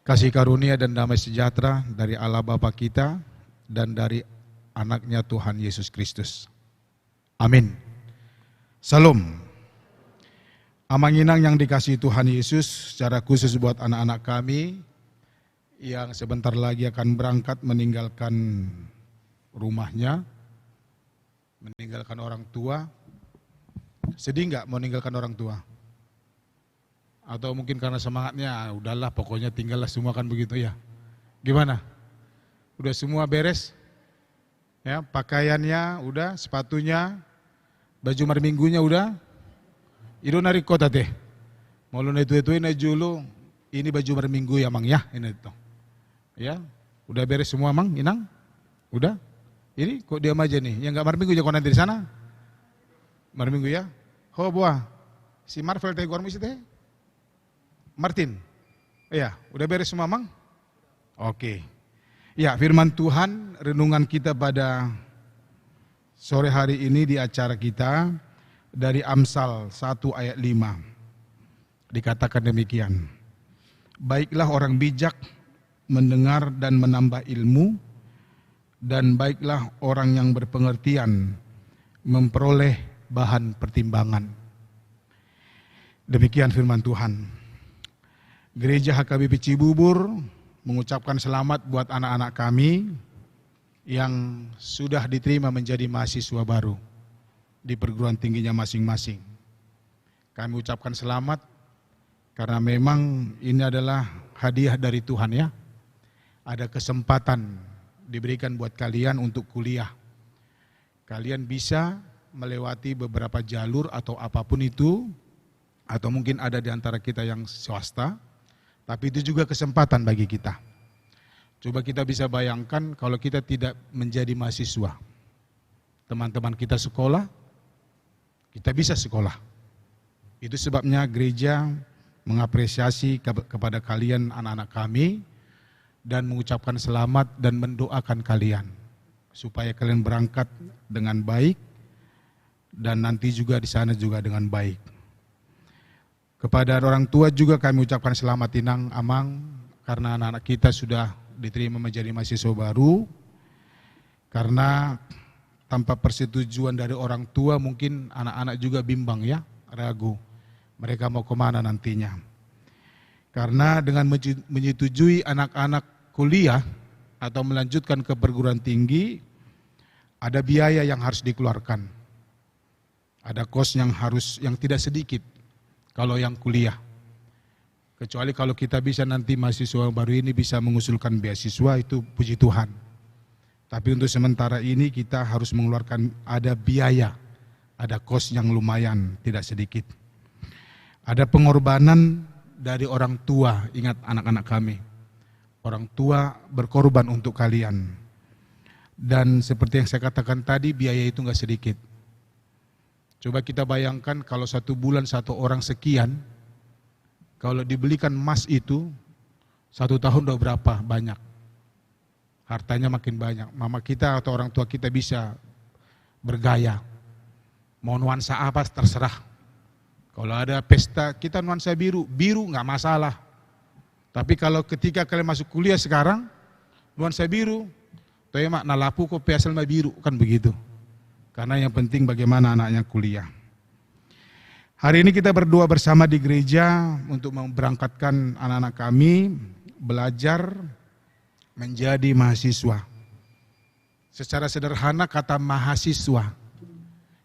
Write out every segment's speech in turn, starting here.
Kasih karunia dan damai sejahtera dari Allah Bapa kita dan dari anaknya Tuhan Yesus Kristus. Amin. Salam. Amanginang yang dikasihi Tuhan Yesus, secara khusus buat anak-anak kami yang sebentar lagi akan berangkat meninggalkan rumahnya, meninggalkan orang tua. Sedih nggak mau meninggalkan orang tua? Atau mungkin karena semangatnya, udahlah pokoknya tinggallah semua, kan begitu ya. Gimana? Udah semua beres? Ya, pakaiannya udah, sepatunya, baju marminggunya udah? Itu narik kota teh. Mau lu itu-ituin aja dulu, ini baju marminggu ya Mang ya, ini itu. Ya, udah beres semua Mang, Inang? Udah? Ini kok diam aja nih, yang enggak marminggu ya kok nanti di sana? Marminggu ya? Ho buah, si Marvel teh gormis teh? Martin, iya, udah beres semua Mang? Oke. Ya, firman Tuhan, renungan kita pada sore hari ini di acara kita dari Amsal 1 ayat 5. Dikatakan demikian. Baiklah orang bijak mendengar dan menambah ilmu, dan baiklah orang yang berpengertian memperoleh bahan pertimbangan. Demikian firman Tuhan. Gereja HKBP Cibubur mengucapkan selamat buat anak-anak kami yang sudah diterima menjadi mahasiswa baru di perguruan tingginya masing-masing. Kami ucapkan selamat karena memang ini adalah hadiah dari Tuhan ya. Ada kesempatan diberikan buat kalian untuk kuliah. Kalian bisa melewati beberapa jalur atau apapun itu, atau mungkin ada di antara kita yang swasta. Tapi itu juga kesempatan bagi kita. Coba kita bisa bayangkan kalau kita tidak menjadi mahasiswa. Teman-teman kita sekolah, kita bisa sekolah. Itu sebabnya gereja mengapresiasi kepada kalian anak-anak kami dan mengucapkan selamat dan mendoakan kalian. Supaya kalian berangkat dengan baik dan nanti juga di sana juga dengan baik. Kepada orang tua juga kami ucapkan selamat Inang, Amang, karena anak-anak kita sudah diterima menjadi mahasiswa baru. Karena tanpa persetujuan dari orang tua mungkin anak-anak juga bimbang ya, ragu. Mereka mau kemana nantinya. Karena dengan menyetujui anak-anak kuliah atau melanjutkan ke perguruan tinggi, ada biaya yang harus dikeluarkan. Ada kos yang tidak sedikit. Kalau yang kuliah, kecuali kalau kita bisa nanti mahasiswa baru ini bisa mengusulkan beasiswa, itu puji Tuhan. Tapi untuk sementara ini kita harus mengeluarkan ada biaya, ada kos yang lumayan, tidak sedikit. Ada pengorbanan dari orang tua, ingat anak-anak kami. Orang tua berkorban untuk kalian. Dan seperti yang saya katakan tadi, biaya itu enggak sedikit. Coba kita bayangkan kalau 1 bulan 1 orang sekian, kalau dibelikan emas itu 1 tahun udah berapa banyak. Hartanya makin banyak. Mama kita atau orang tua kita bisa bergaya. Mau nuansa apa terserah. Kalau ada pesta kita nuansa biru, biru nggak masalah. Tapi kalau ketika kalian masuk kuliah sekarang, nuansa biru, toh emak nalapu kok pesel biru, kan begitu. Karena yang penting bagaimana anaknya kuliah. Hari ini kita berdoa bersama di gereja untuk memberangkatkan anak-anak kami belajar menjadi mahasiswa. Secara sederhana kata mahasiswa.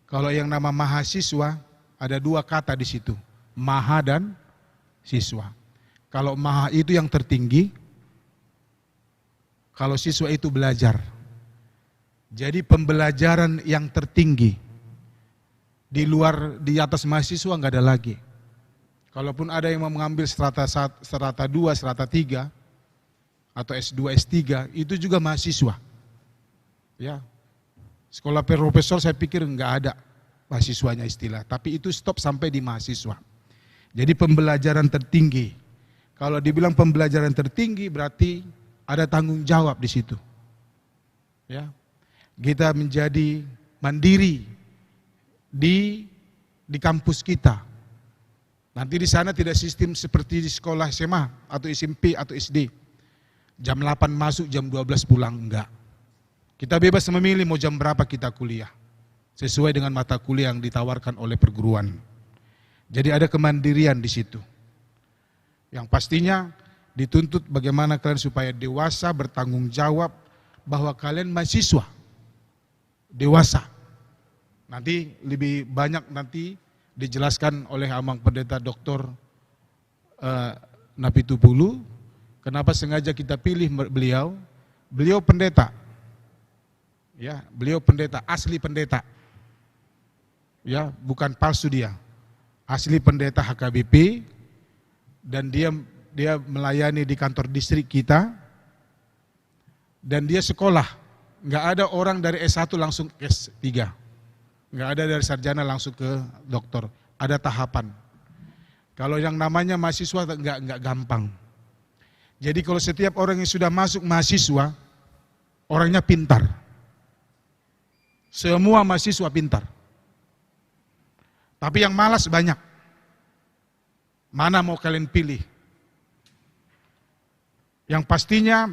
Kalau yang nama mahasiswa ada 2 kata di situ, maha dan siswa. Kalau maha itu yang tertinggi, kalau siswa itu belajar. Jadi pembelajaran yang tertinggi di atas mahasiswa enggak ada lagi. Kalaupun ada yang mau mengambil strata 2, strata 3 atau S2, S3 itu juga mahasiswa. Ya. Sekolah profesor saya pikir enggak ada mahasiswanya istilah, tapi itu stop sampai di mahasiswa. Jadi pembelajaran tertinggi. Kalau dibilang pembelajaran tertinggi berarti ada tanggung jawab di situ. Ya. Kita menjadi mandiri di kampus kita. Nanti di sana tidak sistem seperti di sekolah SMA atau SMP atau SD. Jam 8 masuk, jam 12 pulang, enggak. Kita bebas memilih mau jam berapa kita kuliah. Sesuai dengan mata kuliah yang ditawarkan oleh perguruan. Jadi ada kemandirian di situ. Yang pastinya dituntut bagaimana kalian supaya dewasa, bertanggung jawab bahwa kalian mahasiswa. Dewasa. Nanti lebih banyak nanti dijelaskan oleh Amang Pendeta Dr. Napitupulu. Kenapa sengaja kita pilih beliau? Beliau pendeta. Ya, beliau pendeta, asli pendeta. Ya, bukan palsu dia. Asli pendeta HKBP dan dia melayani di kantor distrik kita. Dan dia sekolah. Enggak ada orang dari S1 langsung S3. Enggak ada dari sarjana langsung ke doktor. Ada tahapan. Kalau yang namanya mahasiswa enggak gampang. Jadi kalau setiap orang yang sudah masuk mahasiswa, orangnya pintar. Semua mahasiswa pintar. Tapi yang malas banyak. Mana mau kalian pilih? Yang pastinya,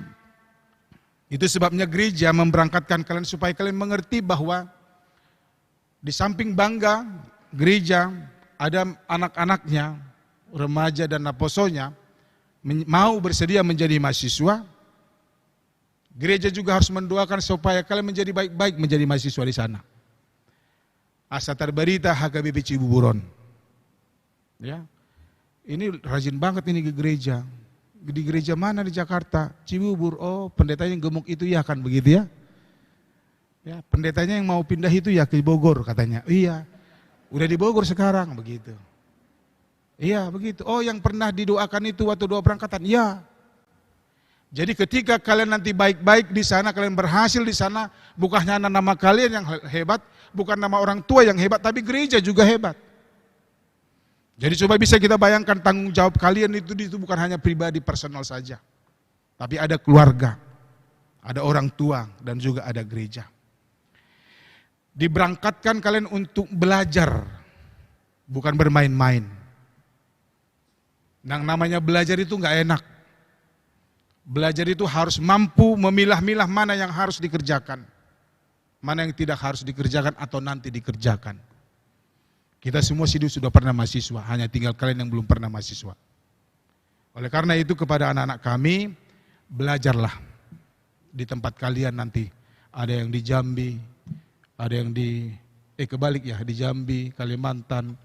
itu sebabnya gereja memberangkatkan kalian supaya kalian mengerti bahwa di samping bangga, gereja ada anak-anaknya, remaja dan apostonya, mau bersedia menjadi mahasiswa. Gereja juga harus mendoakan supaya kalian menjadi baik-baik menjadi mahasiswa di sana. Asa Terbarita HKBP Cibuburon. Ya. Ini rajin banget ini ke gereja. Di gereja mana di Jakarta? Cibubur. Oh, pendetanya yang gemuk itu ya kan begitu ya? Ya, pendetanya yang mau pindah itu ya ke Bogor katanya. Iya. Udah di Bogor sekarang begitu. Iya, begitu. Oh, yang pernah didoakan itu waktu doa berangkatan. Iya. Jadi ketika kalian nanti baik-baik di sana, kalian berhasil di sana, bukan hanya nama kalian yang hebat, bukan nama orang tua yang hebat, tapi gereja juga hebat. Jadi coba bisa kita bayangkan tanggung jawab kalian itu bukan hanya pribadi personal saja. Tapi ada keluarga, ada orang tua, dan juga ada gereja. Diberangkatkan kalian untuk belajar, bukan bermain-main. Yang namanya belajar itu enggak enak. Belajar itu harus mampu memilah-milah mana yang harus dikerjakan. Mana yang tidak harus dikerjakan atau nanti dikerjakan. Kita semua hidup sudah pernah mahasiswa, hanya tinggal kalian yang belum pernah mahasiswa. Oleh karena itu kepada anak-anak kami, belajarlah di tempat kalian nanti. Ada yang di Jambi, ada yang di di Jambi, Kalimantan,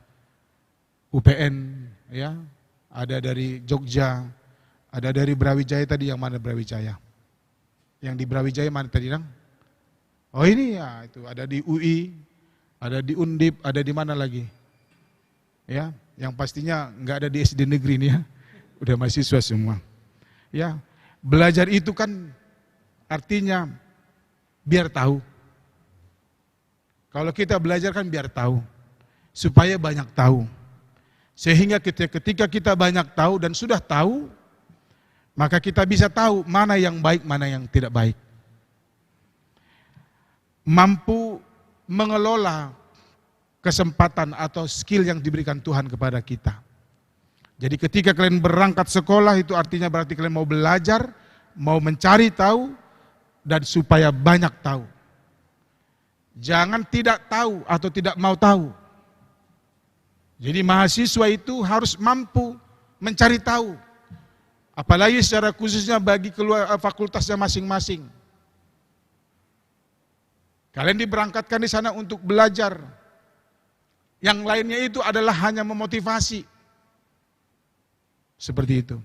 UPN, ya, ada dari Jogja, ada dari Brawijaya tadi, yang mana Brawijaya? Yang di Brawijaya mana tadi, Nang? Oh ini ya, itu ada di UI, ada di Undip, ada di mana lagi? Ya, yang pastinya enggak ada di SD negeri nih ya. Udah mahasiswa semua. Ya, belajar itu kan artinya biar tahu. Kalau kita belajar kan biar tahu, supaya banyak tahu. Sehingga ketika kita banyak tahu dan sudah tahu, maka kita bisa tahu mana yang baik, mana yang tidak baik. Mampu mengelola kesempatan atau skill yang diberikan Tuhan kepada kita. Jadi ketika kalian berangkat sekolah itu artinya berarti kalian mau belajar, mau mencari tahu, dan supaya banyak tahu. Jangan tidak tahu atau tidak mau tahu. Jadi mahasiswa itu harus mampu mencari tahu. Apalagi secara khususnya bagi fakultasnya masing-masing. Kalian diberangkatkan di sana untuk belajar. Yang lainnya itu adalah hanya memotivasi. Seperti itu.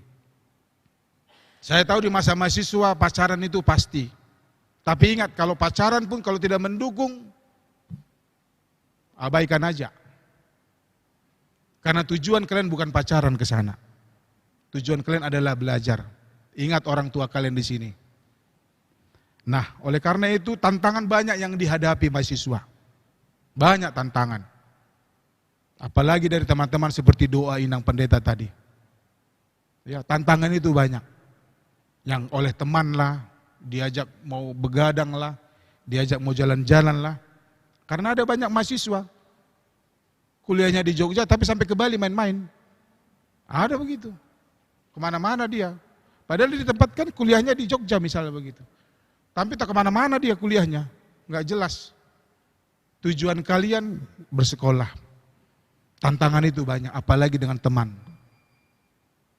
Saya tahu di masa mahasiswa pacaran itu pasti. Tapi ingat, kalau pacaran pun kalau tidak mendukung, abaikan aja. Karena tujuan kalian bukan pacaran ke sana. Tujuan kalian adalah belajar. Ingat orang tua kalian di sini. Nah, oleh karena itu tantangan banyak yang dihadapi mahasiswa. Banyak tantangan. Apalagi dari teman-teman seperti doa Inang Pendeta tadi. Ya, tantangan itu banyak. Yang oleh teman lah, diajak mau begadang lah, diajak mau jalan-jalan lah. Karena ada banyak mahasiswa. Kuliahnya di Jogja tapi sampai ke Bali main-main. Ada begitu. Kemana-mana dia. Padahal di tempat kan kuliahnya di Jogja misalnya begitu. Tapi tak kemana-mana dia kuliahnya. Nggak jelas. Tujuan kalian bersekolah. Tantangan itu banyak, apalagi dengan teman.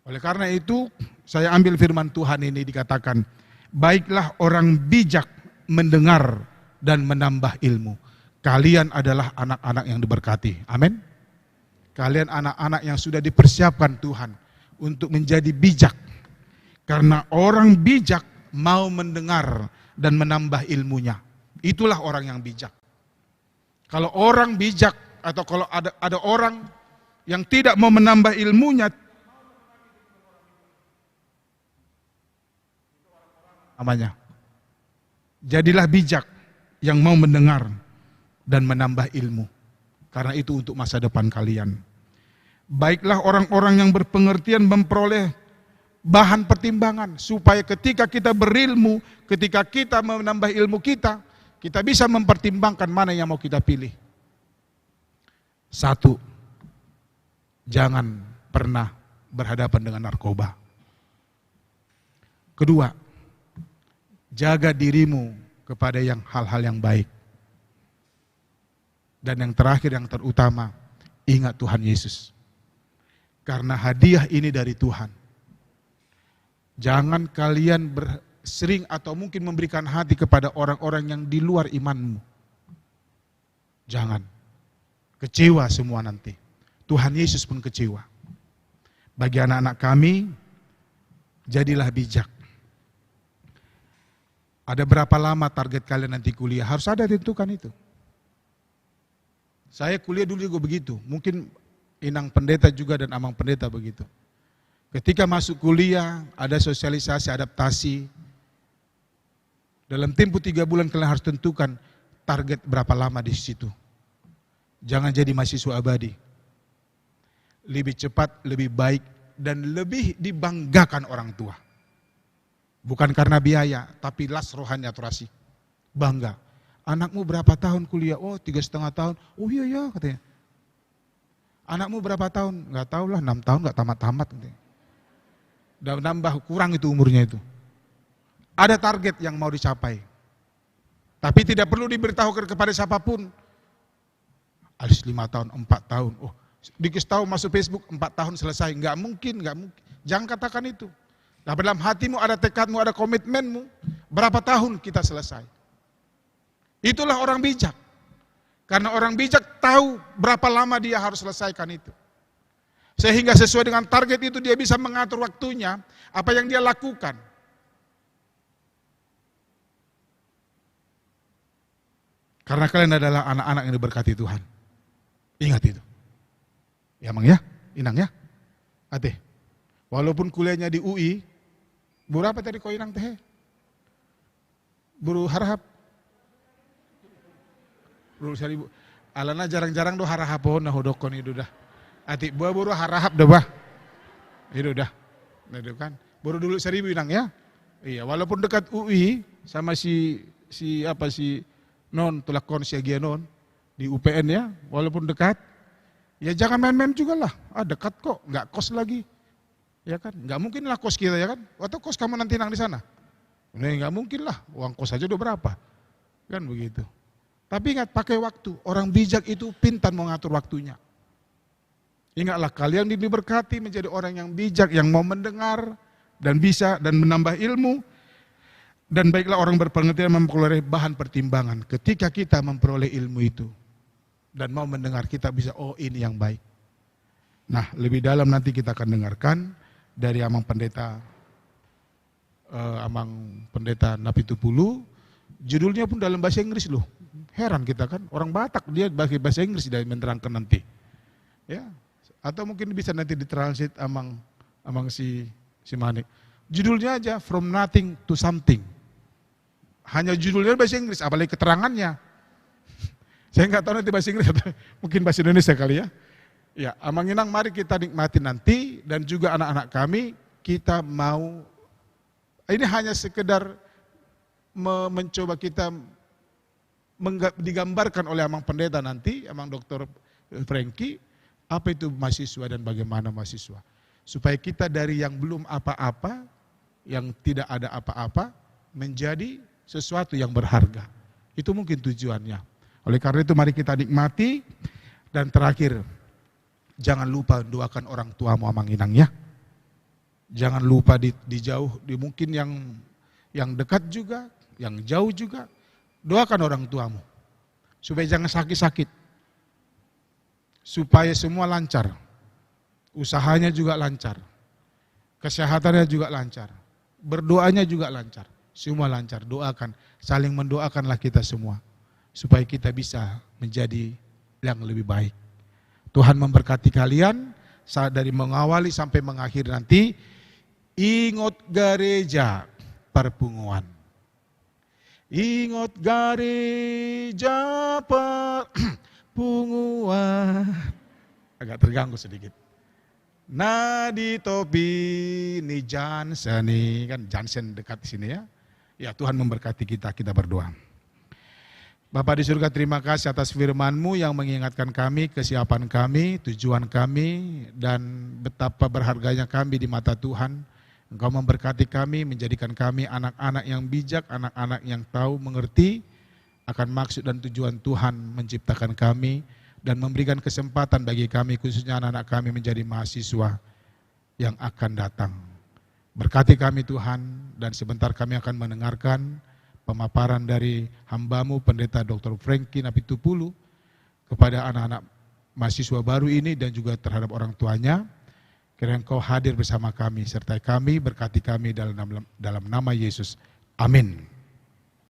Oleh karena itu, saya ambil firman Tuhan ini dikatakan, baiklah orang bijak mendengar dan menambah ilmu. Kalian adalah anak-anak yang diberkati. Amin. Kalian anak-anak yang sudah dipersiapkan Tuhan untuk menjadi bijak. Karena orang bijak mau mendengar dan menambah ilmunya. Itulah orang yang bijak. Kalau orang bijak atau kalau ada orang yang tidak mau menambah ilmunya, namanya, jadilah bijak yang mau mendengar dan menambah ilmu. Karena itu untuk masa depan kalian. Baiklah orang-orang yang berpengertian memperoleh bahan pertimbangan. Supaya ketika kita berilmu, ketika kita menambah ilmu kita bisa mempertimbangkan mana yang mau kita pilih. 1, jangan pernah berhadapan dengan narkoba. 2, jaga dirimu kepada hal-hal yang baik. Dan yang terakhir, yang terutama, ingat Tuhan Yesus. Karena hadiah ini dari Tuhan. Jangan kalian sering atau mungkin memberikan hati kepada orang-orang yang di luar imanmu. Jangan. Kecewa semua nanti. Tuhan Yesus pun kecewa. Bagi anak-anak kami, jadilah bijak. Ada berapa lama target kalian nanti kuliah? Harus ada tentukan itu. Saya kuliah dulu juga begitu. Mungkin inang pendeta juga dan amang pendeta begitu. Ketika masuk kuliah, ada sosialisasi, adaptasi. Dalam tempo 3 bulan kalian harus tentukan target berapa lama di situ. Jangan jadi mahasiswa abadi. Lebih cepat, lebih baik, dan lebih dibanggakan orang tua. Bukan karena biaya, tapi las rohani aturasi. Bangga. Anakmu berapa tahun kuliah? Oh 3,5 tahun. Oh iya ya katanya. Anakmu berapa tahun? Nggak tahu lah, 6 tahun nggak tamat-tamat katanya. Dan nambah kurang itu umurnya itu. Ada target yang mau dicapai. Tapi tidak perlu diberitahu kepada siapapun. Alis 5 tahun, 4 tahun. Oh, dikasih tahu masuk Facebook 4 tahun selesai. Nggak mungkin. Jangan katakan itu. Nah, dalam hatimu ada tekadmu, ada komitmenmu. Berapa tahun kita selesai? Itulah orang bijak. Karena orang bijak tahu berapa lama dia harus selesaikan itu. Sehingga sesuai dengan target itu dia bisa mengatur waktunya, apa yang dia lakukan. Karena kalian adalah anak-anak yang diberkati Tuhan. Ingat itu. Ya Mang ya, Inang ya. Ate. Walaupun kuliahnya di UI, berapa tadi kau Inang teh? Buru harahap. Buru seribu. Alana jarang-jarang do harahapon nah hodokon itu dah. Ati buah buru harahap dah bah. Itu dah. Itu kan. Buru dulu 1.000 Inang ya. Iya, walaupun dekat UI sama si non tulakon si non di UPN ya, walaupun dekat, ya jangan main-main juga lah. Dekat kok, nggak kos lagi, ya kan? Nggak mungkin lah kos kita ya kan? Atau kos kamu nanti nang di sana? Nggak mungkin lah, uang kos aja udah berapa, kan begitu. Tapi ingat pakai waktu. Orang bijak itu pintar mengatur waktunya. Ingatlah kalian diberkati menjadi orang yang bijak, yang mau mendengar dan bisa dan menambah ilmu. Dan baiklah orang berpengertian memperoleh bahan pertimbangan. Ketika kita memperoleh ilmu itu dan mau mendengar, kita bisa, oh ini yang baik. Nah, lebih dalam nanti kita akan dengarkan dari Amang Pendeta Napitupulu. Judulnya pun dalam bahasa Inggris loh. Heran kita kan, orang Batak dia pakai bahasa Inggris dari menerangkan nanti. Ya, atau mungkin bisa nanti ditranslate amang si Manik. Judulnya aja From Nothing to Something. Hanya judulnya bahasa Inggris, apalagi keterangannya. Saya nggak tahu nanti bahasa Inggris atau mungkin bahasa Indonesia kali ya. Ya, Amang Inang mari kita nikmati nanti dan juga anak-anak kami kita mau ini hanya sekedar mencoba kita digambarkan oleh Amang Pendeta nanti, Amang Dr. Frankie, apa itu mahasiswa dan bagaimana mahasiswa. supaya kita dari yang belum apa-apa, yang tidak ada apa-apa, menjadi sesuatu yang berharga. Itu mungkin tujuannya. Oleh karena itu mari kita nikmati. Dan terakhir, jangan lupa doakan orang tuamu Amanginang ya. Jangan lupa di jauh, mungkin yang dekat juga, yang jauh juga. Doakan orang tuamu. Supaya jangan sakit-sakit. Supaya semua lancar. Usahanya juga lancar. Kesehatannya juga lancar. Berdoanya juga lancar. Semua lancar. Doakan. Saling mendoakanlah kita semua. Supaya kita bisa menjadi yang lebih baik. Tuhan memberkati kalian. Saat dari mengawali sampai mengakhiri nanti. Ingat gereja perpunguan. Ingat gereja perpunguan. Agak terganggu sedikit. Nadi topi ni Jansen nih, kan Jansen dekat di sini ya. Ya Tuhan memberkati kita berdoa. Bapa di surga, terima kasih atas firman-Mu yang mengingatkan kami, kesiapan kami, tujuan kami, dan betapa berharganya kami di mata Tuhan. Engkau memberkati kami, menjadikan kami anak-anak yang bijak, anak-anak yang tahu, mengerti akan maksud dan tujuan Tuhan menciptakan kami, dan memberikan kesempatan bagi kami, khususnya anak-anak kami menjadi mahasiswa yang akan datang. Berkati kami Tuhan, dan sebentar kami akan mendengarkan pemaparan dari hamba-Mu, Pendeta Dr. Franky Napitupulu, kepada anak-anak mahasiswa baru ini dan juga terhadap orang tuanya. Kiranya Engkau hadir bersama kami, sertai kami, berkati kami dalam nama Yesus. Amin.